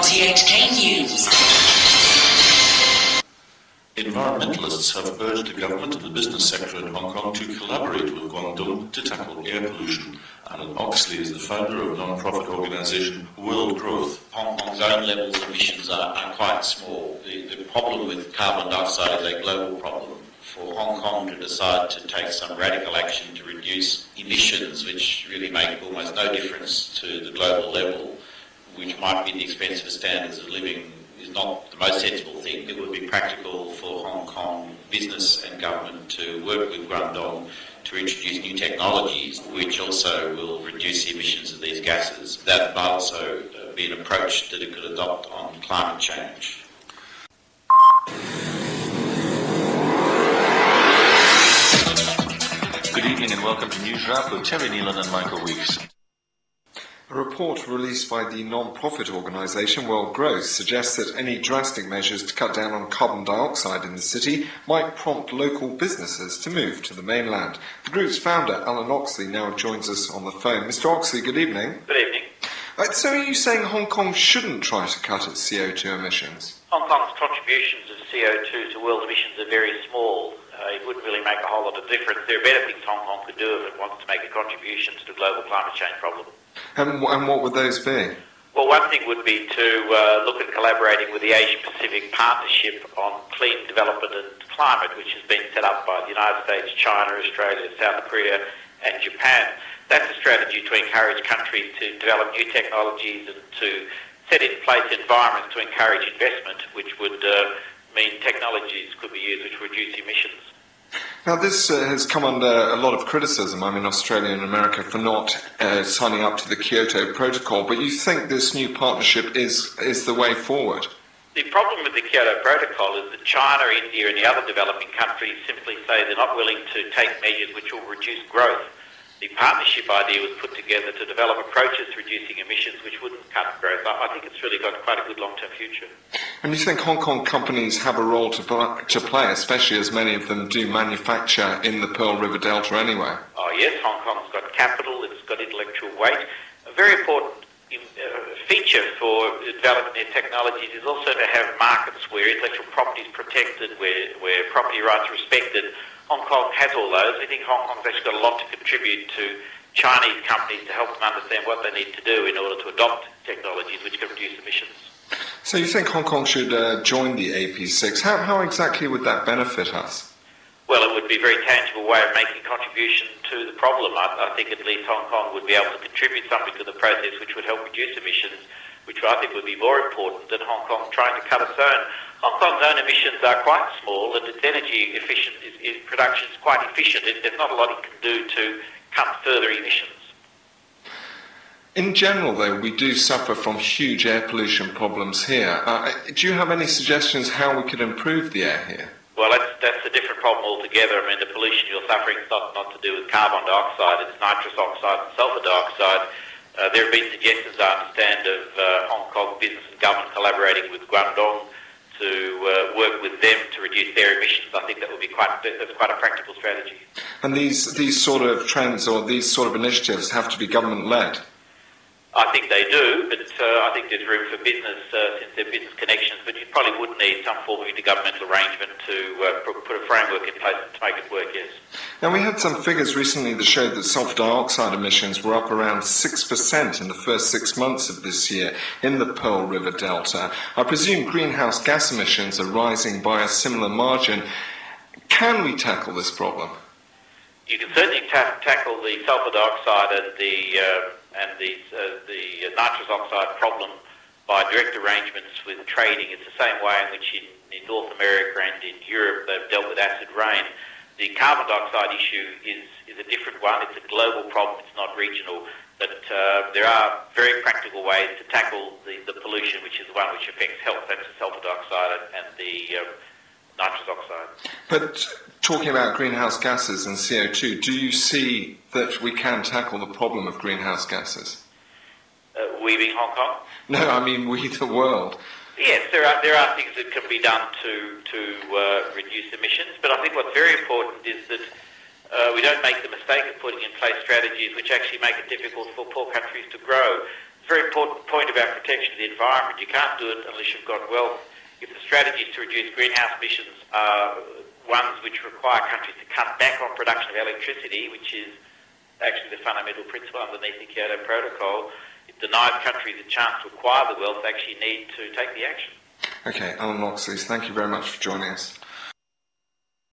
RTHK News. Environmentalists have urged the government and the business sector in Hong Kong to collaborate with Guangdong to tackle air pollution. Alan Oxley is the founder of non-profit organisation World Growth. Hong Kong's own levels of emissions are quite small. The problem with carbon dioxide is a global problem. For Hong Kong to decide to take some radical action to reduce emissions, which really make almost no difference to the global level, which might be at the expense of standards of living, is not the most sensible thing. It would be practical for Hong Kong business and government to work with Guangdong to introduce new technologies which also will reduce the emissions of these gases. That might also be an approach that it could adopt on climate change. Good evening and welcome to News Wrap with Terry Nealon and Michael Weeks. A report released by the non-profit organisation World Growth suggests that any drastic measures to cut down on carbon dioxide in the city might prompt local businesses to move to the mainland. The group's founder, Alan Oxley, now joins us on the phone. Mr. Oxley, good evening. Good evening. So are you saying Hong Kong shouldn't try to cut its CO2 emissions? Hong Kong's contributions of CO2 to world emissions are very small. It wouldn't really make a whole lot of difference. There are better things Hong Kong could do if it wants to make a contribution to the global climate change problem. And what would those be? Well, one thing would be to look at collaborating with the Asia-Pacific Partnership on Clean Development and Climate, which has been set up by the United States, China, Australia, South Korea and Japan. That's a strategy to encourage countries to develop new technologies and to set in place environments to encourage investment, which would mean technologies could be used which reduce emissions. Now, this has come under a lot of criticism, Australia and America, for not signing up to the Kyoto Protocol, but you think this new partnership is the way forward? The problem with the Kyoto Protocol is that China, India and the other developing countries simply say they're not willing to take measures which will reduce growth. The partnership idea was put together to develop approaches to reducing emissions which wouldn't cut growth. I think it's really got quite a good long-term future. And you think Hong Kong companies have a role to play, especially as many of them do manufacture in the Pearl River Delta anyway? Oh yes, Hong Kong's got capital, it's got intellectual weight. A very important feature for developing their technologies is also to have markets where intellectual property is protected, where property rights are respected. Hong Kong has all those. We think Hong Kong's actually got a lot to contribute to Chinese companies to help them understand what they need to do in order to adopt technologies which can reduce emissions. So you think Hong Kong should join the AP6? How exactly would that benefit us? Well, it would be a very tangible way of making a contribution to the problem. I think at least Hong Kong would be able to contribute something to the process which would help reduce emissions, which I think would be more important than Hong Kong trying to cut its own. Hong Kong's own emissions are quite small and its energy production is quite efficient. There's not a lot it can do to cut further emissions. In general, though, we do suffer from huge air pollution problems here. Do you have any suggestions how we could improve the air here? Well, that's a different problem altogether. I mean, the pollution you're suffering is not to do with carbon dioxide, it's nitrous oxide and sulfur dioxide. There have been suggestions, I understand, of Hong Kong business and government collaborating with Guangdong to work with them to reduce their emissions. I think that's quite a practical strategy. And these sort of trends or these sort of initiatives have to be government-led? I think they do, but I think there's room for business since they're business connections, but you probably would need some form of intergovernmental arrangement to put a framework in place to make it work, yes. Now, we had some figures recently that showed that sulfur dioxide emissions were up around 6% in the first 6 months of this year in the Pearl River Delta. I presume greenhouse gas emissions are rising by a similar margin. Can we tackle this problem? You can certainly tackle the sulfur dioxide and the nitrous oxide problem by direct arrangements with trading. It's the same way in which in North America and in Europe they've dealt with acid rain. The carbon dioxide issue is a different one. It's a global problem, it's not regional. But there are very practical ways to tackle the pollution, which is the one which affects health. That's the sulfur dioxide and the nitrous oxide. But talking about greenhouse gases and CO2, do you see that we can tackle the problem of greenhouse gases? We being Hong Kong? No, I mean we, the world. Yes, there are things that can be done to reduce emissions, but I think what's very important is that we don't make the mistake of putting in place strategies which actually make it difficult for poor countries to grow. It's a very important point about protection of the environment. You can't do it unless you've got wealth. If the strategies to reduce greenhouse emissions are ones which require countries to cut back on production of electricity, which is actually the fundamental principle underneath the Kyoto Protocol, it denies countries the chance to acquire the wealth they actually need to take the action. Okay, Alan Oxley, thank you very much for joining us.